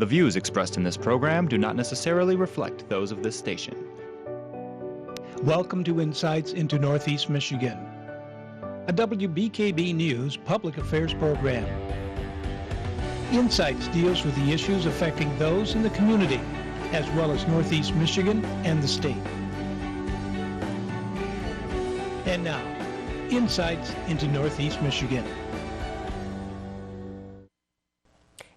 The views expressed in this program do not necessarily reflect those of this station. Welcome to Insights into Northeast Michigan, a WBKB News public affairs program. Insights deals with the issues affecting those in the community, as well as Northeast Michigan and the state. And now, Insights into Northeast Michigan.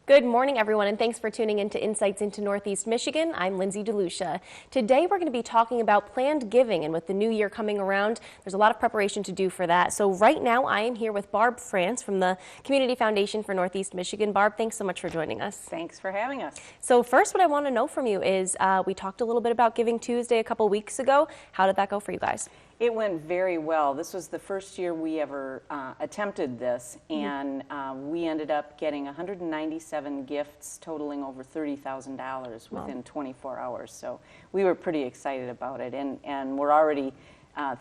Good morning, everyone, and thanks for tuning in to Insights into Northeast Michigan. I'm Lindsay DeLucia. Today, we're going to be talking about planned giving, and with the new year coming around, there's a lot of preparation to do for that. So right now, I am here with Barb France from the Community Foundation for Northeast Michigan. Barb, thanks so much for joining us. Thanks for having us. So first, what I want to know from you is, we talked a little bit about Giving Tuesday a couple weeks ago. How did that go for you guys? It went very well. This was the first year we ever attempted this, and we ended up getting 197 gifts totaling over $30,000 within 24 hours. So we were pretty excited about it, and we're already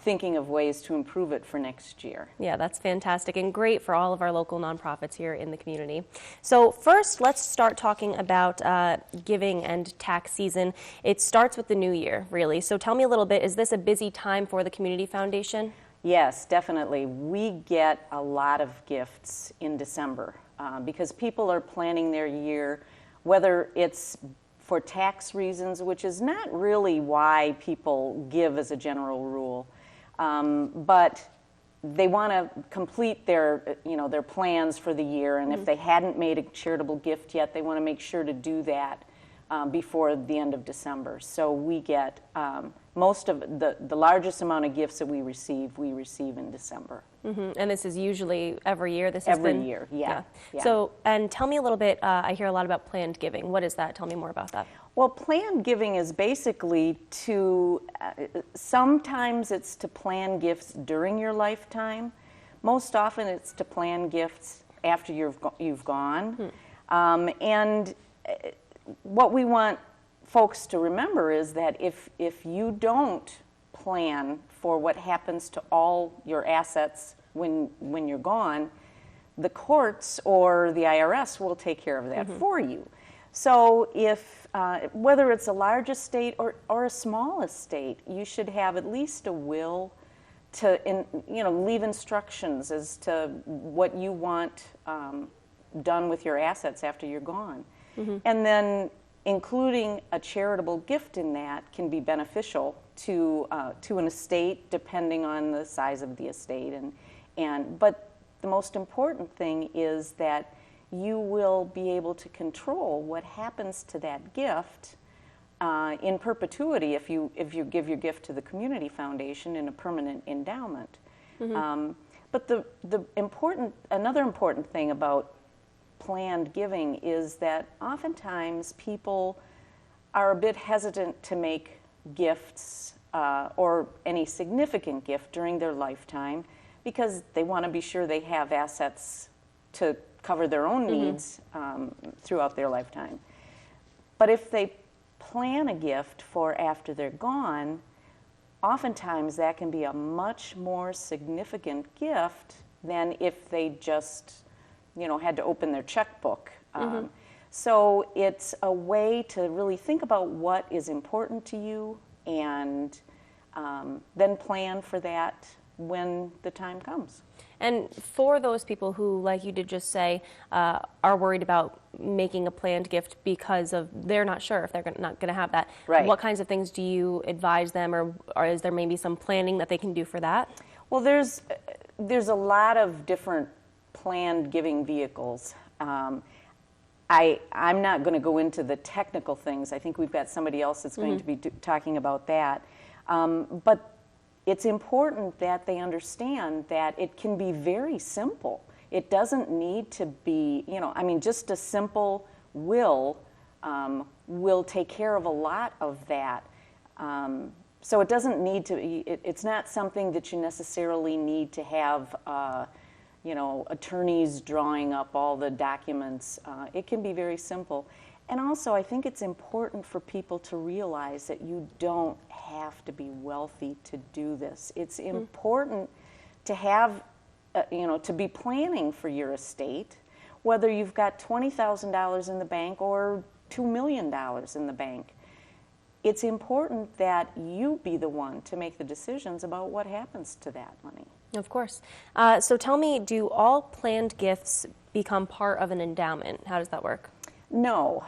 thinking of ways to improve it for next year. Yeah, that's fantastic and great for all of our local nonprofits here in the community. So first, let's start talking about giving and tax season. It starts with the new year, really. So tell me a little bit, is this a busy time for the Community Foundation? Yes, definitely. We get a lot of gifts in December because people are planning their year, whether it's for tax reasons, which is not really why people give as a general rule, but they want to complete their, their plans for the year, and if they hadn't made a charitable gift yet, they want to make sure to do that before the end of December. So we get most of the largest amount of gifts that we receive in December. And this is usually every year? Every year, yeah. So, and tell me a little bit, I hear a lot about planned giving. What is that? Tell me more about that. Well, planned giving is basically to, sometimes it's to plan gifts during your lifetime. Most often it's to plan gifts after you've gone. And what we want folks to remember is that if you don't plan for what happens to all your assets when you're gone, the courts or the IRS will take care of that for you. So if whether it's a large estate or a small estate, you should have at least a will to leave instructions as to what you want done with your assets after you're gone. And then including a charitable gift in that can be beneficial to an estate, depending on the size of the estate. But the most important thing is that you will be able to control what happens to that gift in perpetuity if you give your gift to the Community Foundation in a permanent endowment. But another important thing about planned giving is that oftentimes people are a bit hesitant to make gifts or any significant gift during their lifetime because they want to be sure they have assets to cover their own needs throughout their lifetime. But if they plan a gift for after they're gone, oftentimes that can be a much more significant gift than if they just had to open their checkbook. So it's a way to really think about what is important to you and then plan for that when the time comes. And for those people who, like you did just say, are worried about making a planned gift because they're not sure if they're not going to have that, what kinds of things do you advise them, or is there maybe some planning that they can do for that? Well, there's a lot of different planned giving vehicles. I'm not going to go into the technical things. I think we've got somebody else that's going to be talking about that. But it's important that they understand that it can be very simple. It doesn't need to be, just a simple will take care of a lot of that. So it doesn't need to, it's not something that you necessarily need to have attorneys drawing up all the documents. It can be very simple. And also, I think it's important for people to realize that you don't have to be wealthy to do this. It's important to have, to be planning for your estate, whether you've got $20,000 in the bank or $2 million in the bank. It's important that you be the one to make the decisions about what happens to that money. Of course. So tell me, do all planned gifts become part of an endowment? How does that work? No,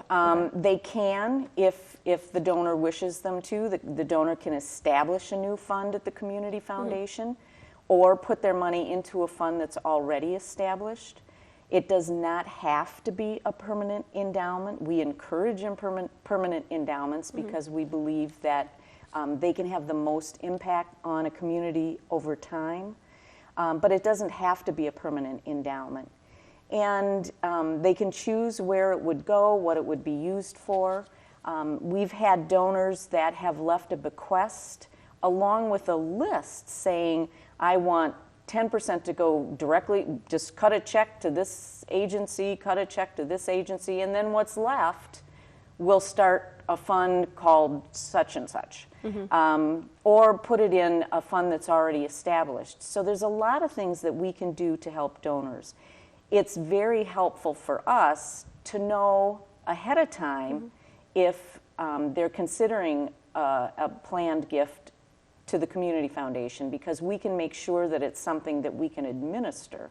they can if the donor wishes them to. The donor can establish a new fund at the community foundation or put their money into a fund that's already established. It does not have to be a permanent endowment. We encourage permanent endowments because we believe that they can have the most impact on a community over time. But it doesn't have to be a permanent endowment. And they can choose where it would go, what it would be used for. We've had donors that have left a bequest along with a list saying, I want 10% to go directly, just cut a check to this agency, cut a check to this agency, and then what's left, we'll start a fund called such and such. Or put it in a fund that's already established. So there's a lot of things that we can do to help donors. It's very helpful for us to know ahead of time if they're considering a planned gift to the community foundation, because we can make sure that it's something that we can administer.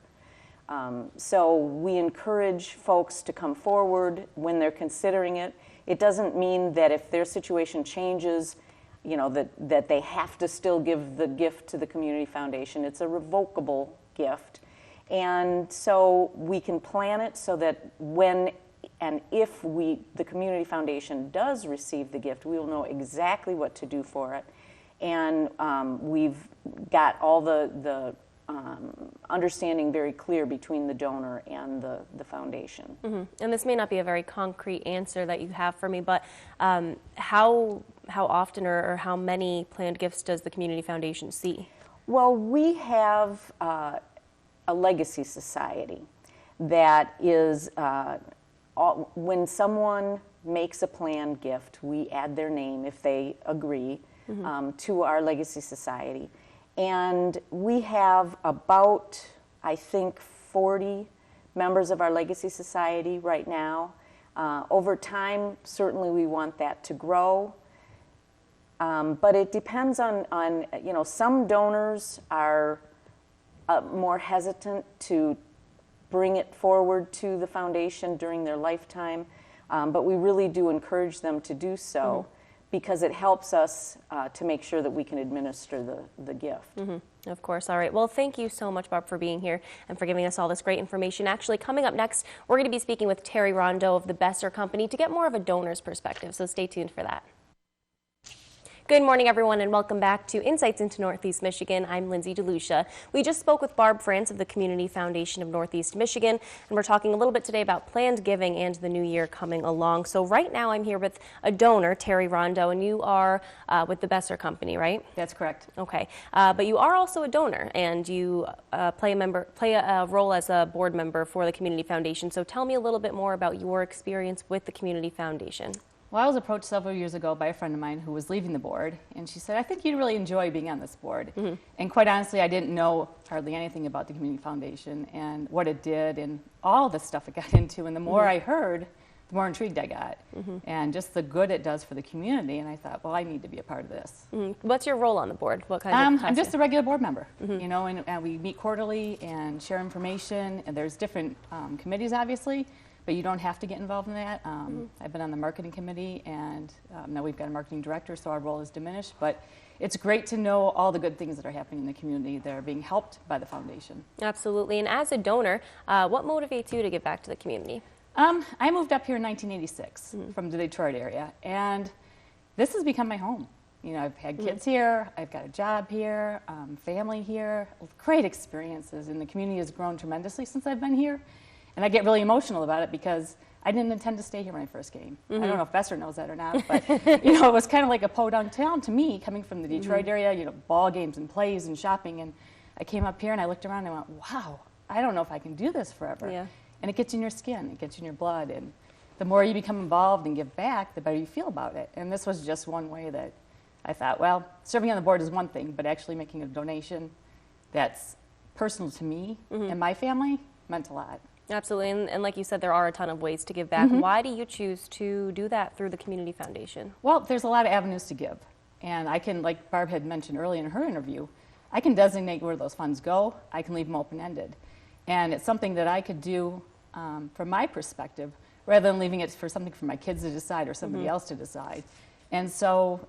So we encourage folks to come forward when they're considering it. It doesn't mean that if their situation changes, that they have to still give the gift to the community foundation. It's a revocable gift. And so we can plan it so that when and if the community foundation does receive the gift, we will know exactly what to do for it. And we've got all the understanding very clear between the donor and the foundation. And this may not be a very concrete answer that you have for me, but how often or how many planned gifts does the community foundation see? Well, we have a legacy society that is, when someone makes a planned gift, we add their name if they agree to our legacy society. And we have about, I think, 40 members of our legacy society right now. Over time, certainly we want that to grow. But it depends on some donors are more hesitant to bring it forward to the foundation during their lifetime, but we really do encourage them to do so because it helps us to make sure that we can administer the gift. Of course. All right. Well, thank you so much, Barb, for being here and for giving us all this great information. Actually, coming up next, we're going to be speaking with Terry Rondeau of the Besser Company to get more of a donor's perspective, so stay tuned for that. Good morning, everyone, and welcome back to Insights into Northeast Michigan. I'm Lindsay DeLucia. We just spoke with Barb France of the Community Foundation of Northeast Michigan, and we're talking a little bit today about planned giving and the new year coming along. So right now I'm here with a donor, Terry Rondeau, and you are with the Besser Company, right? That's correct. Okay, but you are also a donor, and you play a role as a board member for the Community Foundation. So tell me a little bit more about your experience with the Community Foundation. Well, I was approached several years ago by a friend of mine who was leaving the board, and she said, I think you'd really enjoy being on this board. And quite honestly, I didn't know hardly anything about the Community Foundation and what it did and all the stuff it got into. And the more I heard, the more intrigued I got. And just the good it does for the community. And I thought, well, I need to be a part of this. What's your role on the board? What kind of I'm just a regular board member, and we meet quarterly and share information. And there's different committees, obviously, but you don't have to get involved in that. I've been on the marketing committee, and now we've got a marketing director, so our role is diminished. But it's great to know all the good things that are happening in the community that are being helped by the foundation. Absolutely. And as a donor, what motivates you to give back to the community? I moved up here in 1986 from the Detroit area, and this has become my home. I've had kids here, I've got a job here, family here, great experiences, and the community has grown tremendously since I've been here. And I get really emotional about it because I didn't intend to stay here when I first came. I don't know if Besser knows that or not, but it was kind of like a podunk town to me, coming from the Detroit area, ball games and plays and shopping. And I came up here and I looked around and I went, wow, I don't know if I can do this forever. Yeah. And it gets in your skin, it gets in your blood. And the more you become involved and give back, the better you feel about it. And this was just one way that I thought, well, serving on the board is one thing, but actually making a donation that's personal to me and my family meant a lot. Absolutely, and like you said, there are a ton of ways to give back. Why do you choose to do that through the Community Foundation? Well, there's a lot of avenues to give. And I can, like Barb had mentioned earlier in her interview, I can designate where those funds go. I can leave them open-ended. And it's something that I could do from my perspective, rather than leaving it for something for my kids to decide or somebody else to decide. And so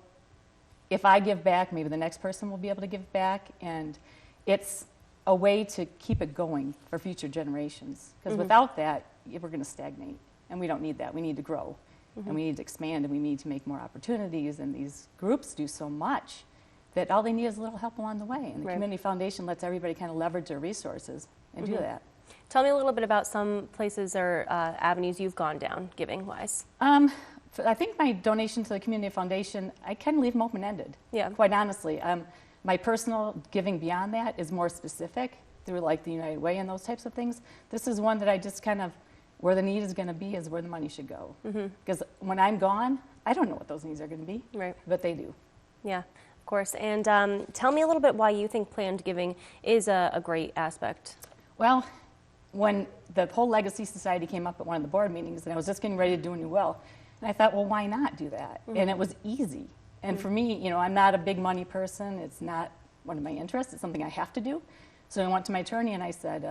if I give back, maybe the next person will be able to give back. And it's a way to keep it going for future generations. Because without that, we're going to stagnate. And we don't need that. We need to grow. And we need to expand, and we need to make more opportunities. And these groups do so much that all they need is a little help along the way. And the Community Foundation lets everybody kind of leverage their resources and do that. Tell me a little bit about some places or avenues you've gone down, giving-wise. I think my donation to the Community Foundation, I kind of leave them open-ended, quite honestly. My personal giving beyond that is more specific through like the United Way and those types of things. This is one that I just kind of, where the need is going to be is where the money should go. Because when I'm gone, I don't know what those needs are going to be, but they do. Yeah, of course. And tell me a little bit why you think planned giving is a great aspect. Well, when the whole Legacy Society came up at one of the board meetings, and I was just getting ready to do a new will, and I thought, well, why not do that? And it was easy. And for me, you know, I'm not a big money person. It's not one of my interests. It's something I have to do. So I went to my attorney and I said,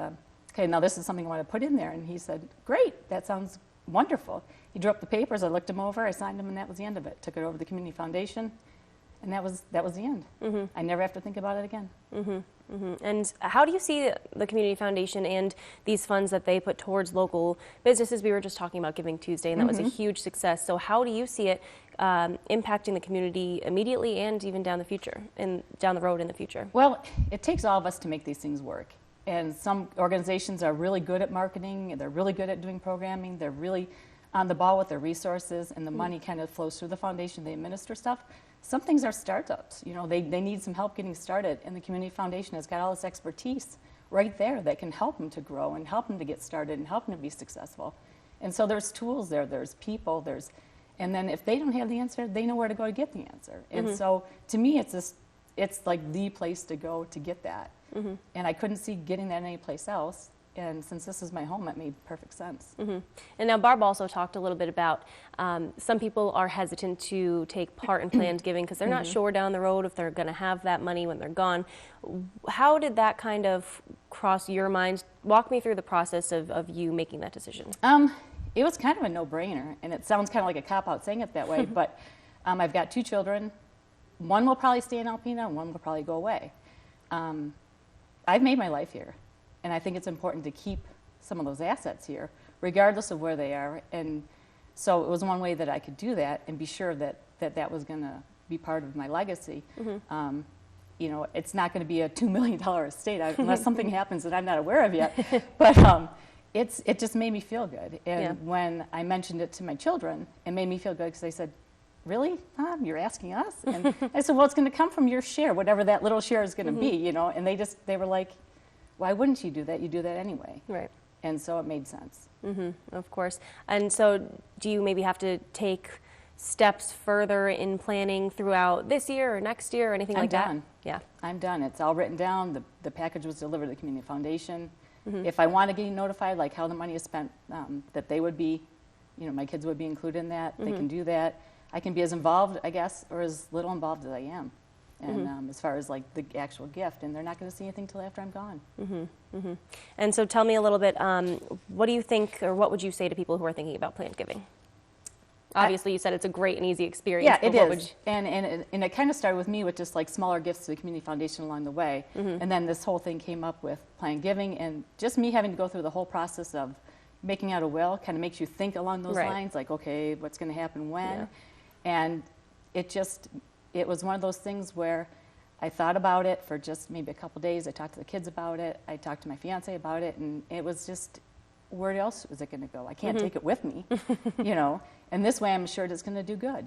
okay, now this is something I want to put in there. And he said, great, that sounds wonderful. He drew up the papers, I looked them over, I signed them, and that was the end of it. Took it over to the Community Foundation, and that was the end. I never have to think about it again. And how do you see the Community Foundation and these funds that they put towards local businesses? We were just talking about Giving Tuesday, and that was a huge success. So how do you see it impacting the community immediately and even down the road in the future? Well, it takes all of us to make these things work. And some organizations are really good at marketing, and they're really good at doing programming, they're really on the ball with their resources, and the money kind of flows through the foundation, they administer stuff. Some things are startups, you know, they need some help getting started, and the Community Foundation has got all this expertise right there that can help them to grow and help them to get started and help them to be successful. And so there's tools there, there's people, and then if they don't have the answer, they know where to go to get the answer. And so to me, it's like the place to go to get that. And I couldn't see getting that anyplace else. And since this is my home, it made perfect sense. And now Barb also talked a little bit about some people are hesitant to take part in planned giving because they're not sure down the road if they're going to have that money when they're gone. How did that kind of cross your mind? Walk me through the process of you making that decision. It was kind of a no-brainer, and it sounds kind of like a cop-out saying it that way, but I've got 2 children. One will probably stay in Alpena, and one will probably go away. I've made my life here, and I think it's important to keep some of those assets here, regardless of where they are. And so it was one way that I could do that and be sure that that was going to be part of my legacy. You know, it's not going to be a $2 million estate unless something happens that I'm not aware of yet. But it just made me feel good. And when I mentioned it to my children, it made me feel good because they said, really, Mom, you're asking us? And I said, well, it's going to come from your share, whatever that little share is going to be, you know. And they were like, why wouldn't you do that? You do that anyway. Right. And so it made sense. Of course. And so do you maybe have to take steps further in planning throughout this year or next year or anything like that? I'm done. Yeah. I'm done. It's all written down. The package was delivered to the Community Foundation. If I want to get notified, like how the money is spent, that they would be, you know, my kids would be included in that. They can do that. I can be as involved, I guess, or as little involved as I am. And as far as like the actual gift, and they're not going to see anything till after I'm gone. And so tell me a little bit, what do you think, or what would you say to people who are thinking about planned giving? Obviously, you said it's a great and easy experience. Yeah, it is. And it kind of started with me with just like smaller gifts to the Community Foundation along the way. And then this whole thing came up with planned giving, and just me having to go through the whole process of making out a will kind of makes you think along those lines, like, okay, what's going to happen when? And it was one of those things where I thought about it for just maybe a couple days. I talked to the kids about it. I talked to my fiance about it, and it was just, where else is it going to go? I can't take it with me, you know. And this way, I'm assured it's going to do good.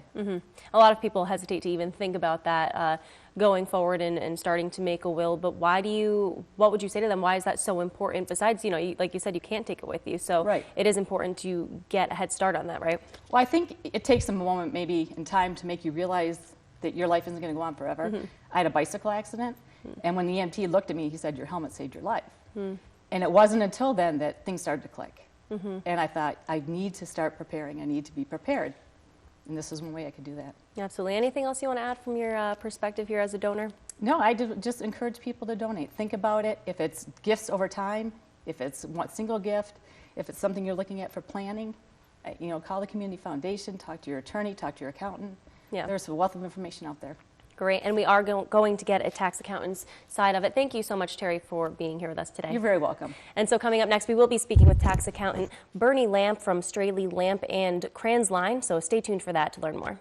A lot of people hesitate to even think about that going forward and starting to make a will. But what would you say to them? Why is that so important? Besides, you know, like you said, you can't take it with you. So it is important to get a head start on that, right? Well, I think it takes a moment maybe in time to make you realize that your life isn't going to go on forever. I had a bicycle accident, and when the EMT looked at me, he said, your helmet saved your life. And it wasn't until then that things started to click. And I thought, I need to start preparing. I need to be prepared. And this is one way I could do that. Absolutely. Anything else you want to add from your perspective here as a donor? No, I just encourage people to donate. Think about it. If it's gifts over time, if it's one single gift, if it's something you're looking at for planning, you know, call the community foundation, talk to your attorney, talk to your accountant. Yeah. There's a wealth of information out there. Great. And we are going to get a tax accountant's side of it. Thank you so much, Terry, for being here with us today. You're very welcome. And so coming up next, we will be speaking with tax accountant Bernie Lamp from Straley Lamp and Kranzline. So stay tuned for that to learn more.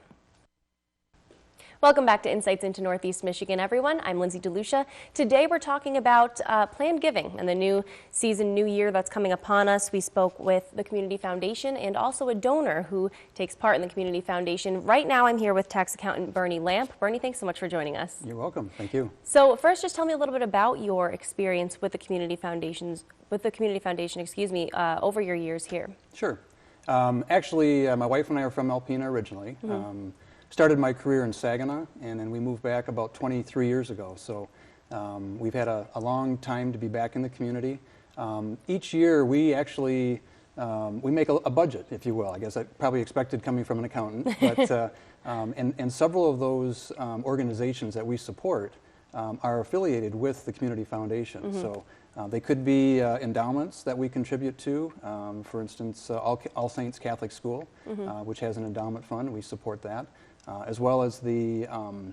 Welcome back to Insights into Northeast Michigan, everyone. I'm Lindsay DeLucia. Today we're talking about planned giving and the new season, new year that's coming upon us. We spoke with the Community Foundation and also a donor who takes part in the Community Foundation. Right now I'm here with tax accountant Bernie Lamp. Bernie, thanks so much for joining us. You're welcome. Thank you. So first, just tell me a little bit about your experience with the Community Foundation, over your years here. Sure. Actually, my wife and I are from Alpena originally. Started my career in Saginaw, and then we moved back about 23 years ago. So we've had a long time to be back in the community. Each year, we actually we make a budget, if you will. I guess I probably expected coming from an accountant, but and several of those organizations that we support are affiliated with the Community Foundation. So they could be endowments that we contribute to. For instance, All Saints Catholic School, which has an endowment fund. We support that. As well as I'm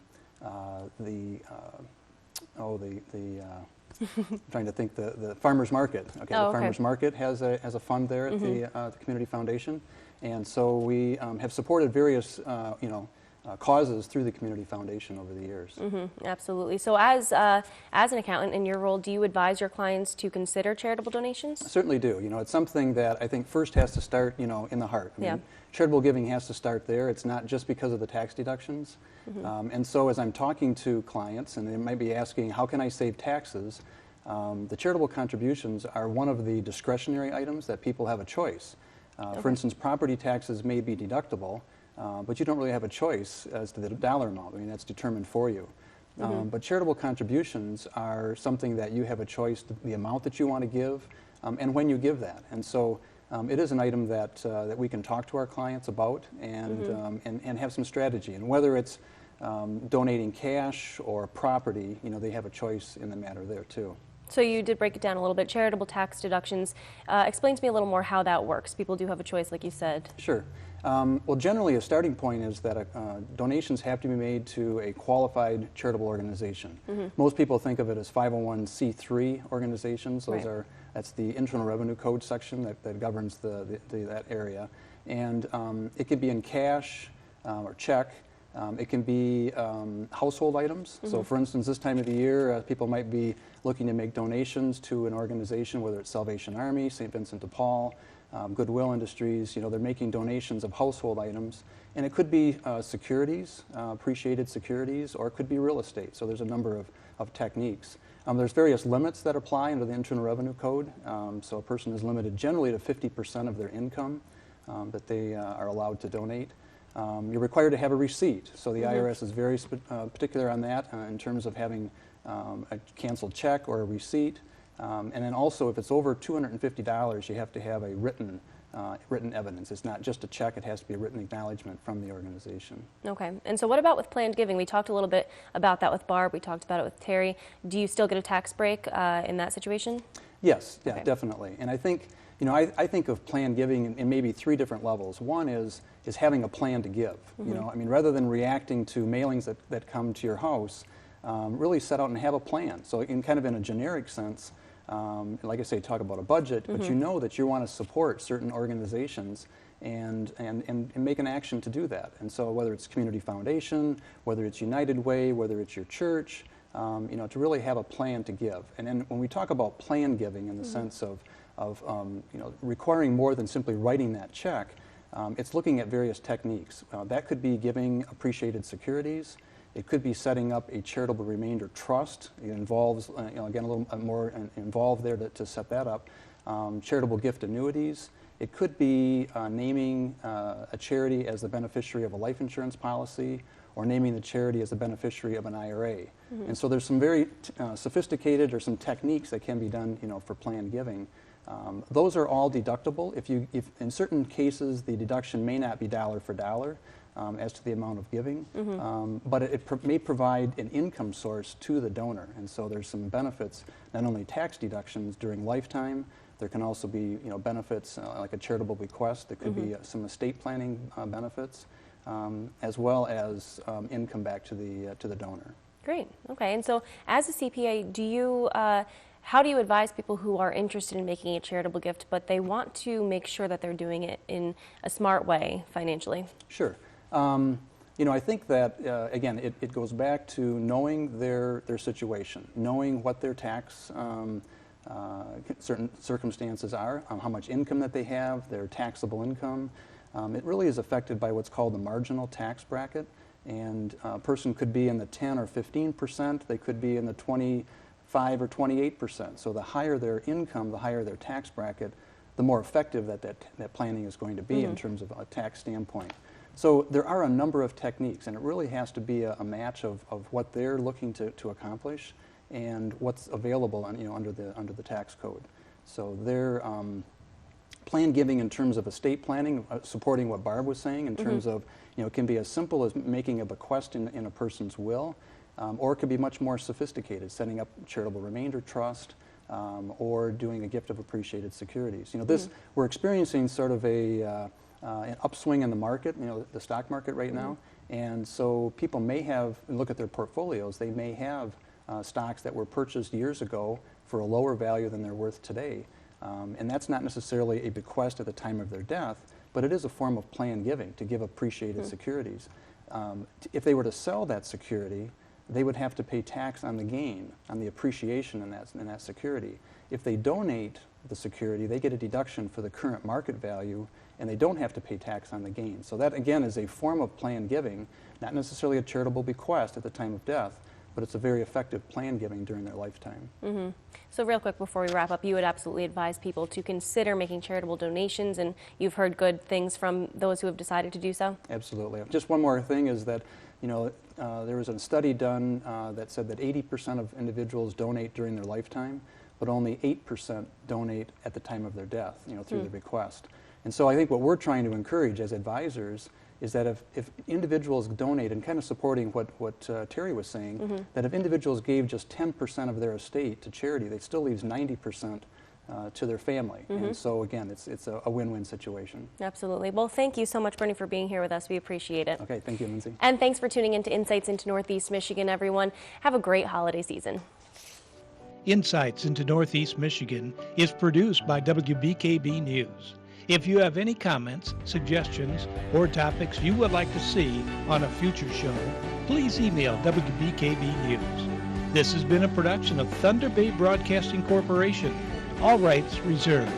trying to think, the Farmers Market. Okay, the Farmers Market has a fund there at the Community Foundation, and so we have supported various causes through the Community Foundation over the years. Absolutely. So as an accountant in your role, do you advise your clients to consider charitable donations? Certainly do. You know, it's something that I think first has to start, in the heart. I mean, charitable giving has to start there. It's not just because of the tax deductions. And so as I'm talking to clients, and they might be asking, how can I save taxes? The charitable contributions are one of the discretionary items that people have a choice. For instance, property taxes may be deductible, but you don't really have a choice as to the dollar amount. I mean, that's determined for you. But charitable contributions are something that you have a choice, the amount that you want to give, and when you give that. And so it is an item that we can talk to our clients about and have some strategy. And whether it's donating cash or property, they have a choice in the matter there too. So you did break it down a little bit. Charitable tax deductions. Explain to me a little more how that works. People do have a choice, like you said. Sure. Well, generally, a starting point is that donations have to be made to a qualified charitable organization. Most people think of it as 501c3 organizations. That's the Internal Revenue Code section that governs that area. And it could be in cash or check. It can be household items. So for instance, this time of the year, people might be looking to make donations to an organization, whether it's Salvation Army, St. Vincent de Paul, Goodwill Industries. They're making donations of household items. And it could be securities, appreciated securities, or it could be real estate. So there's a number of techniques. There's various limits that apply under the Internal Revenue Code. So a person is limited generally to 50% of their income that they are allowed to donate. You're required to have a receipt, so the IRS is very particular on that in terms of having a canceled check or a receipt. And then also, if it's over $250, you have to have a written evidence. It's not just a check, it has to be a written acknowledgement from the organization. Okay, and so what about with planned giving? We talked a little bit about that with Barb, we talked about it with Terry. Do you still get a tax break in that situation? Yes, yeah, definitely. And I think, I think of planned giving in maybe three different levels. One is having a plan to give. I mean, rather than reacting to mailings that come to your house, really set out and have a plan. So in a generic sense, like I say, talk about a budget, but you know that you want to support certain organizations and make an action to do that. And so whether it's Community Foundation, whether it's United Way, whether it's your church, to really have a plan to give. And then when we talk about plan giving in the sense of requiring more than simply writing that check, it's looking at various techniques. That could be giving appreciated securities. It could be setting up a charitable remainder trust. It involves, again, a little more involved there to set that up. Charitable gift annuities. It could be naming a charity as the beneficiary of a life insurance policy, or naming the charity as a beneficiary of an IRA. And so there's some very sophisticated or some techniques that can be done, you know, for planned giving. Those are all deductible. If in certain cases the deduction may not be dollar for dollar as to the amount of giving, but it may provide an income source to the donor. And so there's some benefits, not only tax deductions during lifetime. There can also be, you know, benefits like a charitable bequest. There could be some estate planning benefits, as well as income back to the donor. Great. Okay. And so, as a CPA, do you how do you advise people who are interested in making a charitable gift, but they want to make sure that they're doing it in a smart way financially? Sure. You know, I think that, again, it goes back to knowing their situation, knowing what their tax certain circumstances are, how much income that they have, their taxable income. It really is affected by what's called the marginal tax bracket. And a person could be in the 10 or 15%, they could be in the 25 or 28%. So the higher their income, the higher their tax bracket, the more effective that planning is going to be in terms of a tax standpoint. So there are a number of techniques, and it really has to be a match of what they're looking to accomplish and what's available on, you know, under the tax code. So their planned giving in terms of estate planning, supporting what Barb was saying in terms of, you know, it can be as simple as making a bequest in a person's will, or it could be much more sophisticated, setting up charitable remainder trust, or doing a gift of appreciated securities. You know, we're experiencing sort of an upswing in the market, you know, the stock market right now, and so people may have, look at their portfolios, they may have stocks that were purchased years ago for a lower value than they're worth today. And that's not necessarily a bequest at the time of their death, but it is a form of planned giving to give appreciated securities. If they were to sell that security, they would have to pay tax on the gain, on the appreciation in that security. If they donate the security, they get a deduction for the current market value, and they don't have to pay tax on the gain. So that, again, is a form of planned giving, not necessarily a charitable bequest at the time of death, but it's a very effective planned giving during their lifetime. So real quick before we wrap up, you would absolutely advise people to consider making charitable donations, and you've heard good things from those who have decided to do so? Absolutely. Just one more thing is that, you know, there was a study done that said that 80% of individuals donate during their lifetime, but only 8% donate at the time of their death, you know, through their bequest. And so I think what we're trying to encourage as advisors is that if individuals donate, and kind of supporting what Terry was saying, that if individuals gave just 10% of their estate to charity, that still leaves 90% to their family. And so again, it's a win-win situation. Absolutely. Well, thank you so much, Bernie, for being here with us. We appreciate it. Okay, thank you, Lindsay. And thanks for tuning in to Insights into Northeast Michigan, everyone. Have a great holiday season. Insights into Northeast Michigan is produced by WBKB News. If you have any comments, suggestions, or topics you would like to see on a future show, please email WBKB News. This has been a production of Thunder Bay Broadcasting Corporation. All rights reserved.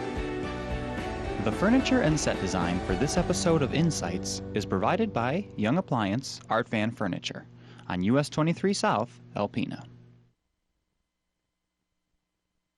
The furniture and set design for this episode of Insights is provided by Young Appliance Art Van Furniture on US 23 South, Alpena.